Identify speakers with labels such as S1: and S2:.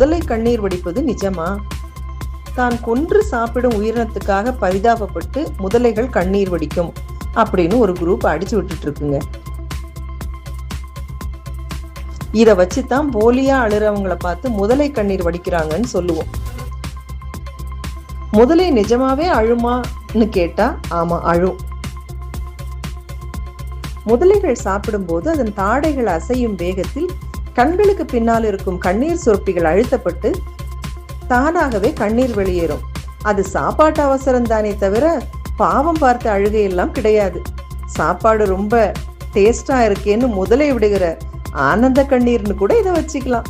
S1: முதலை கண்ணீர் வடிப்பது நிஜமா? தான் கொன்று சாப்பிடும் உயிரினத்துக்காக பரிதாபப்பட்டு முதலைகள் கண்ணீர் வடிக்கும் அப்படின்னு ஒரு குரூப் அடிச்சு விட்டுட்டு இருக்குங்க. இத வச்சுதான் போலியா அழுறவங்களை பார்த்து முதலை கண்ணீர் வடிக்கிறாங்கன்னு சொல்லுவோம். முதலை நிஜமாவே அழுமான்னு கேட்டா ஆமா, அழும். முதலைகள் சாப்பிடும்போது அதன் தாடைகள் அசையும் வேகத்தில் கண்களுக்கு பின்னால் இருக்கும் கண்ணீர் சுரப்பிகள் அழுத்தப்பட்டு தானாகவே கண்ணீர் வெளியேறும். அது சாப்பாட்டு அவசரம் தானே தவிர பாவம் பார்த்த அழுகையெல்லாம் கிடையாது. சாப்பாடு ரொம்ப டேஸ்டா இருக்கேன்னு முதலை விடுகிற ஆனந்த கண்ணீர்னு கூட இதை வச்சுக்கலாம்.